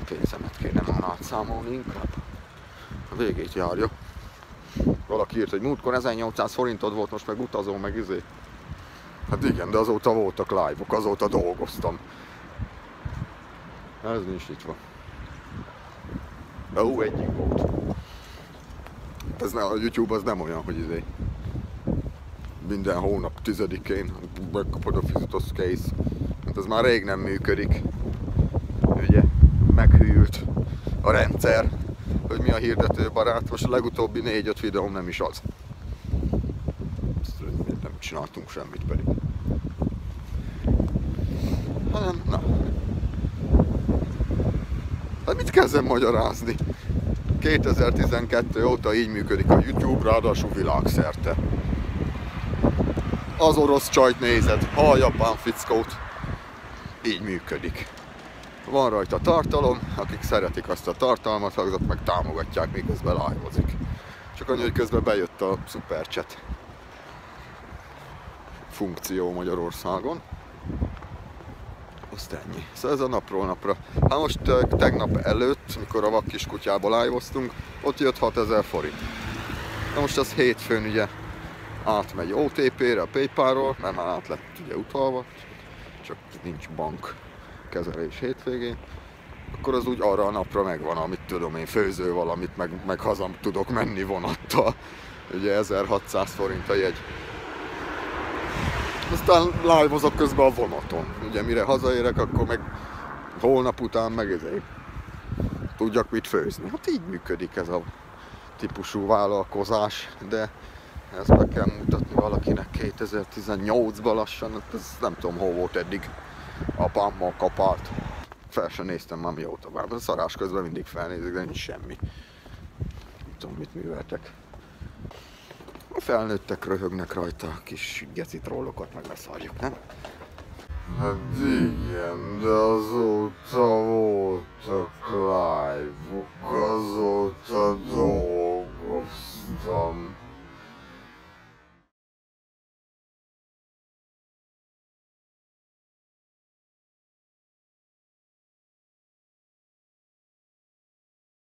pénzemet kéne már átszámolni inkább. A végét járja. Valaki írt, hogy múltkor 1800 forintod volt, most meg utazó, meg izé. Hát igen, de azóta voltak live-ok, azóta dolgoztam. Ez nincs nyitva. Ó, egyik volt. Ez ne, a YouTube az nem olyan, hogy izé minden hónap 10-én megkapod a fizetős kész. Hát ez már rég nem működik. Ugye, meghűlt a rendszer, hogy mi a hirdetőbarát. Most a legutóbbi 4-5 videóm nem is az. Nem csináltunk semmit pedig. Hanem, na. Hát mit kezdem magyarázni? 2012 óta így működik a YouTube, ráadásul világszerte. Az orosz csajt nézed, ha a japán fickót, így működik. Van rajta tartalom, akik szeretik azt a tartalmat, azok meg támogatják, miközben live-ozik. Csak annyi, hogy közben bejött a Superchat funkció Magyarországon. Azt ennyi. Szóval ez a napról napra. Hát most tegnap előtt, mikor a Vakkis kutyába live-oztunk, ott jött 6000 forint. Na most az hétfőn ugye átmegy OTP-re, a PayPal-ról, mert már át lett ugye utalva, csak nincs bank kezelés hétvégén. Akkor az úgy arra a napra megvan, amit tudom én, főző valamit, meg haza tudok menni vonattal. Ugye 1600 forint a jegy. Aztán live-ozok közben a vonaton. Ugye mire hazaérek, akkor meg holnap után meg ezért tudjak mit főzni. Hát így működik ez a típusú vállalkozás, de ezt meg kell mutatni valakinek 2018-ban lassan, hát ez nem tudom hol volt eddig. Apámmal kapált. Fel sem néztem már mióta már. A szarás közben mindig felnézek, de nincs semmi. Nem tudom mit műveltek. A felnőttek röhögnek rajta, a kis geci trollokat meg leszarjuk, nem? Hát igen, de azóta voltak